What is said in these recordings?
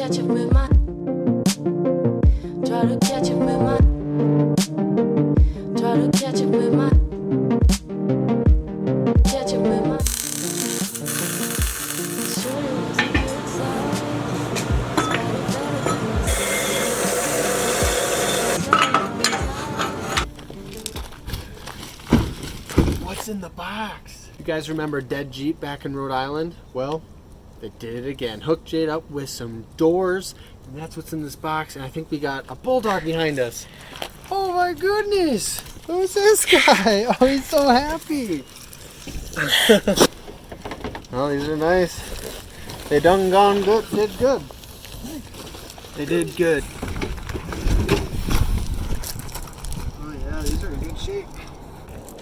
catch up with my, try to catch up with my, try to catch up with my, catch up with my. Sure it was a good side. What's in the box? You guys remember Dead Jeep back in Rhode Island? Well, they did it again. Hooked Jade up with some doors, and that's what's in this box. And I think we got a bulldog behind us. Oh my goodness! Who's this guy? Oh, he's so happy. Oh, these are nice. They done gone good. Did good. They did good. Oh yeah, these are in good shape.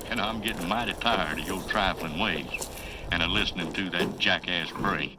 And I'm getting mighty tired of your trifling ways and of listening to that jackass bray.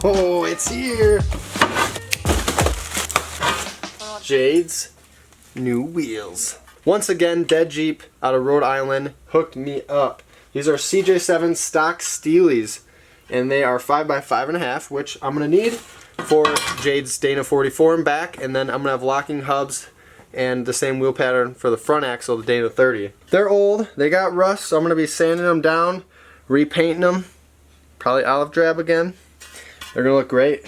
Oh, it's here! Jade's new wheels. Once again, Dead Jeep out of Rhode Island hooked me up. These are CJ7 stock Steelies, and they are 5x5.5, which I'm gonna need for Jade's Dana 44 and back, and then I'm gonna have locking hubs and the same wheel pattern for the front axle, the Dana 30. They're old, they got rust, so I'm gonna be sanding them down, repainting them, probably olive drab again. They're gonna look great.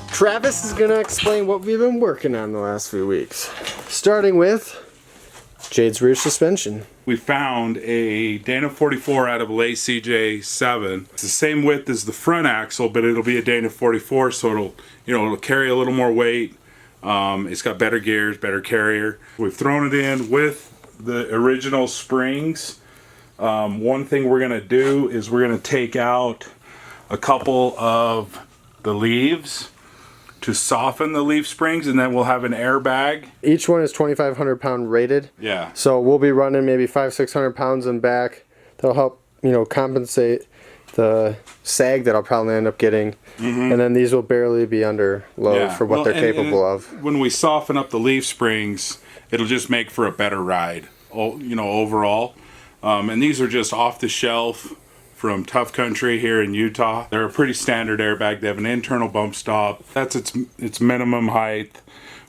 Travis is gonna explain what we've been working on the last few weeks. Starting with Jade's rear suspension. We found a Dana 44 out of Lay CJ7. It's the same width as the front axle, but it'll be a Dana 44, so it'll carry a little more weight. It's got better gears, better carrier. We've thrown it in with the original springs. One thing we're gonna do is we're gonna take out a couple of the leaves to soften the leaf springs, and then we'll have an airbag. Each one is 2,500 pound rated. Yeah. So we'll be running maybe 500-600 pounds in back. That'll help, compensate the sag that I'll probably end up getting. Mm-hmm. And then these will barely be under load for what they're capable of. When we soften up the leaf springs, it'll just make for a better ride, overall. And these are just off the shelf from Tough Country here in Utah. They're a pretty standard airbag. They have an internal bump stop. That's its minimum height,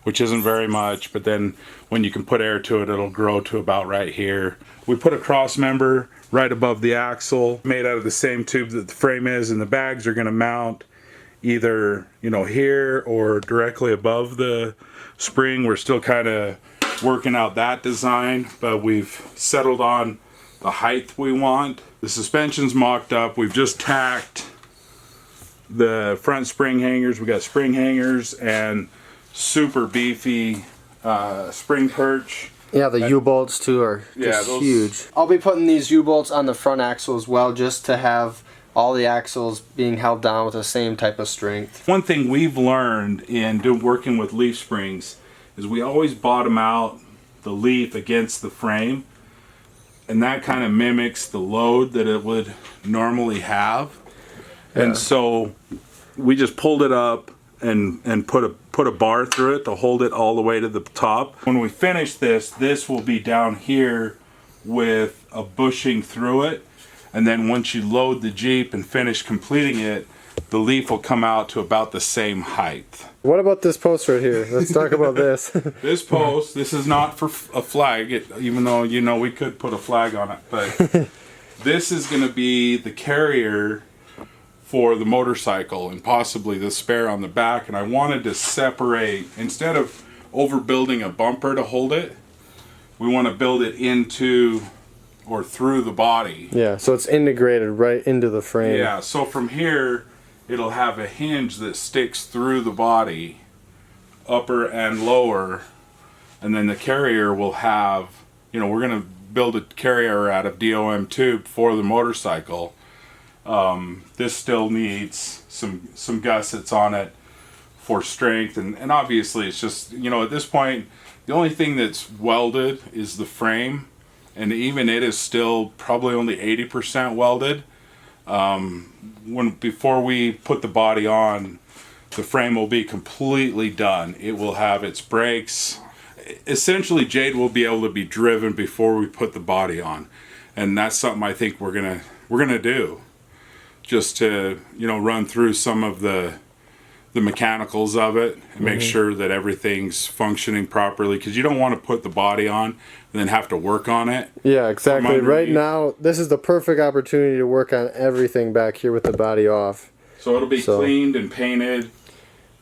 which isn't very much, but then when you can put air to it, it'll grow to about right here. We put a cross member right above the axle, made out of the same tube that the frame is, and the bags are gonna mount either, here or directly above the spring. We're still kind of working out that design, but we've settled on the height we want. The suspension's mocked up. We've just tacked the front spring hangers. We got spring hangers and super beefy spring perch. Yeah, the U-bolts too are just huge. I'll be putting these U-bolts on the front axle as well, just to have all the axles being held down with the same type of strength. One thing we've learned in working with leaf springs is we always bottom out the leaf against the frame, and that kind of mimics the load that it would normally have. And so we just pulled it up and put a bar through it to hold it all the way to the top. When we finish this, this will be down here with a bushing through it, and then once you load the Jeep and finish completing it, the leaf will come out to about the same height. What about this post right here? Let's talk about this. This post, this is not for a flag, even though we could put a flag on it, but this is going to be the carrier for the motorcycle and possibly the spare on the back. And I wanted to separate, instead of overbuilding a bumper to hold it, we want to build it into or through the body. Yeah, so it's integrated right into the frame. Yeah, so from here it'll have a hinge that sticks through the body, upper and lower, and then the carrier will have, we're going to build a carrier out of DOM tube for the motorcycle. This still needs some gussets on it for strength, and obviously it's just, at this point the only thing that's welded is the frame, and even it is still probably only 80% welded. Before we put the body on, the frame will be completely done. It will have its brakes. Essentially, Jade will be able to be driven before we put the body on, and that's something I think we're gonna do, just to run through some of the mechanicals of it and make sure that everything's functioning properly, because you don't want to put the body on and then have to work on it. Yeah, exactly. Right now, this is the perfect opportunity to work on everything back here with the body off. So it'll be cleaned and painted.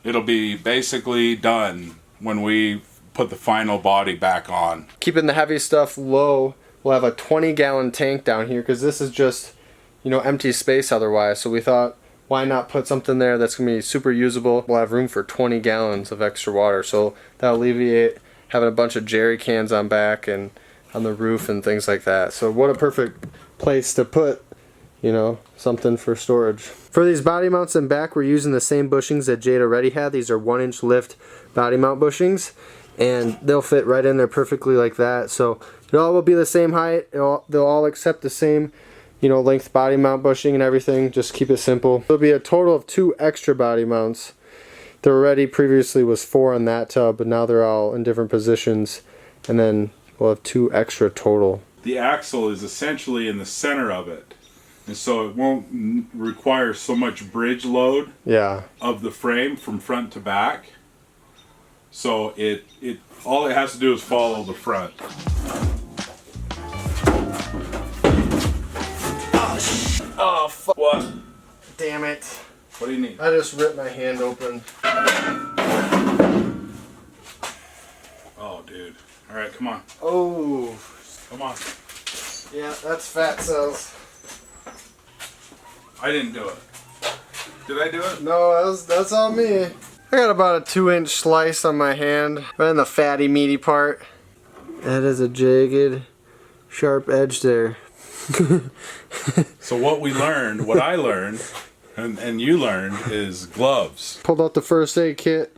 It'll be basically done when we put the final body back on. Keeping the heavy stuff low, we'll have a 20-gallon tank down here, because this is just, empty space otherwise. So we thought, why not put something there that's going to be super usable? We'll have room for 20 gallons of extra water, so that'll alleviate having a bunch of jerry cans on back and on the roof and things like that. So what a perfect place to put, something for storage. For these body mounts in back, we're using the same bushings that Jade already had. These are 1-inch lift body mount bushings, and they'll fit right in there perfectly like that. So it all will be the same height. They'll all accept the same length body mount bushing and everything. Just keep it simple. There'll be a total of 2 extra body mounts. There already previously was 4 on that tub, but now they're all in different positions, and then we'll have 2 extra total. The axle is essentially in the center of it, and so it won't require so much bridge load of the frame from front to back. So it all it has to do is follow the front. Oh, fuck. What? Damn it. What do you need? I just ripped my hand open. Oh, dude. All right, come on. Oh. Come on. Yeah, that's fat cells. I didn't do it. Did I do it? No, that's on me. I got about a 2-inch slice on my hand, right in the fatty, meaty part. That is a jagged, sharp edge there. So what I learned, and you learned, is gloves. Pulled out the first aid kit,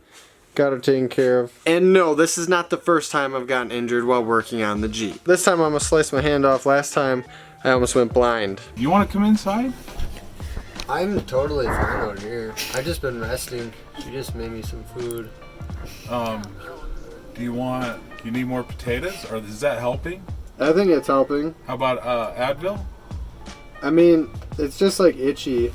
got her taken care of. And no, this is not the first time I've gotten injured while working on the Jeep. This time I'm gonna slice my hand off. Last time I almost went blind. You want to come inside? I'm totally fine out here. I've just been resting. She just made me some food. Do you need more potatoes, or is that helping? I think it's helping. How about Advil? I mean, it's just like itchy.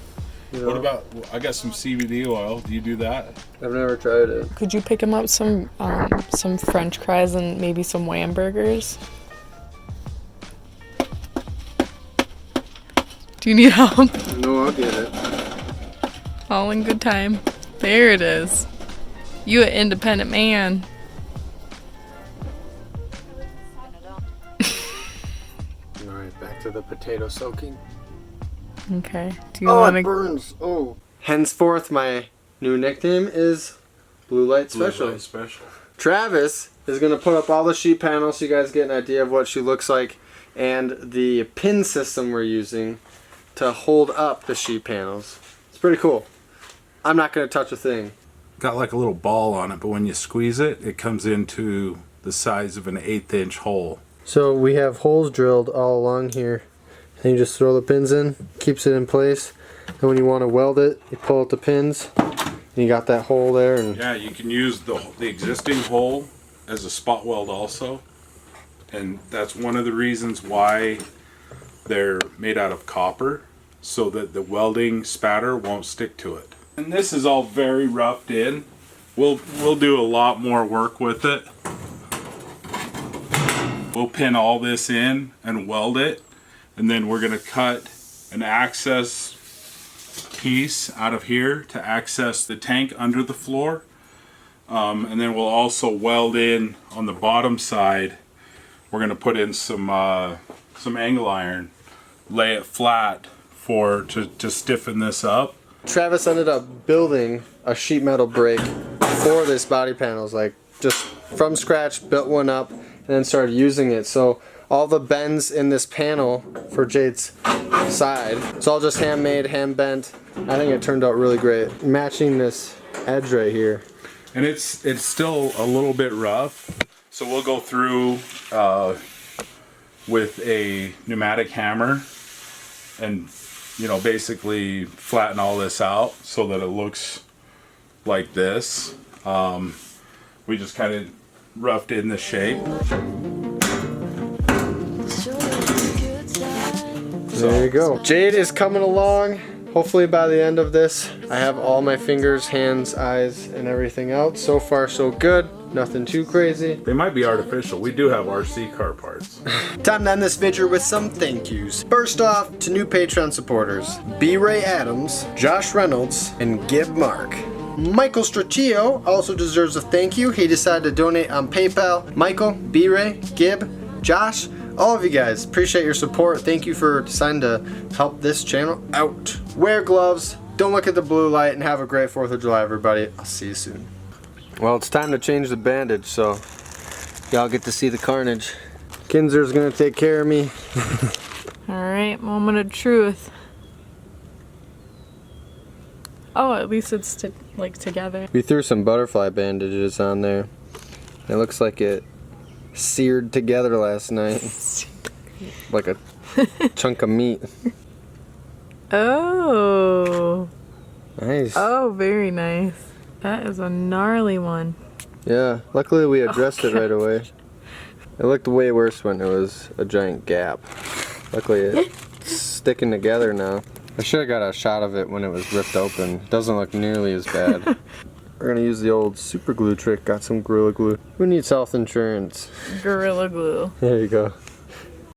What about, I got some CBD oil. Do you do that? I've never tried it. Could you pick him up some French fries and maybe some Wham burgers? Do you need help? No, I'll get it. All in good time. There it is. You an independent man. Alright, back to the potato soaking. Okay. Do you Oh, want it to? burns. Oh. Henceforth, my new nickname is Blue Light Special. Blue Light Special. Travis is going to put up all the sheet panels so you guys get an idea of what she looks like, and the pin system we're using to hold up the sheet panels. It's pretty cool. I'm not going to touch a thing. Got like a little ball on it, but when you squeeze it, it comes into the size of an 1/8 inch hole. So we have holes drilled all along here. And you just throw the pins in, keeps it in place. And when you want to weld it, you pull out the pins. And you got that hole there. And Yeah, you can use the existing hole as a spot weld also. And that's one of the reasons why they're made out of copper, so that the welding spatter won't stick to it. And this is all very roughed in. We'll do a lot more work with it. We'll pin all this in and weld it, and then we're gonna cut an access piece out of here to access the tank under the floor. And then we'll also weld in on the bottom side. We're gonna put in some angle iron, lay it flat to stiffen this up. Travis ended up building a sheet metal brake for this body panels, like just from scratch, built one up, and then started using it. So all the bends in this panel for Jade's side, it's all just handmade, hand bent. I think it turned out really great. Matching this edge right here. And it's still a little bit rough, so we'll go through with a pneumatic hammer and, you know, basically flatten all this out so that it looks like this. We just kind of roughed in the shape. There you go. Jade is coming along. Hopefully by the end of this, I have all my fingers, hands, eyes, and everything out. So far, so good. Nothing too crazy. They might be artificial. We do have RC car parts. Time to end this video with some thank yous. First off, to new Patreon supporters, B. Ray Adams, Josh Reynolds, and Gib Mark. Michael Strachio also deserves a thank you. He decided to donate on PayPal. Michael, B. Ray, Gib, Josh, all of you guys, appreciate your support. Thank you for deciding to help this channel out. Wear gloves, don't look at the blue light, and have a great 4th of July, everybody. I'll see you soon. Well, it's time to change the bandage, so y'all get to see the carnage. Kinzer's gonna take care of me. Alright, moment of truth. Oh, at least it's like together. We threw some butterfly bandages on there. It looks like it seared together last night. Like a chunk of meat. Oh. Nice. Oh, very nice. That is a gnarly one. Yeah, luckily we addressed it right away. It looked way worse when it was a giant gap. Luckily it's sticking together now. I should have got a shot of it when it was ripped open. It doesn't look nearly as bad. We're gonna use the old super glue trick. Got some Gorilla Glue. Who needs health insurance? Gorilla Glue. There you go.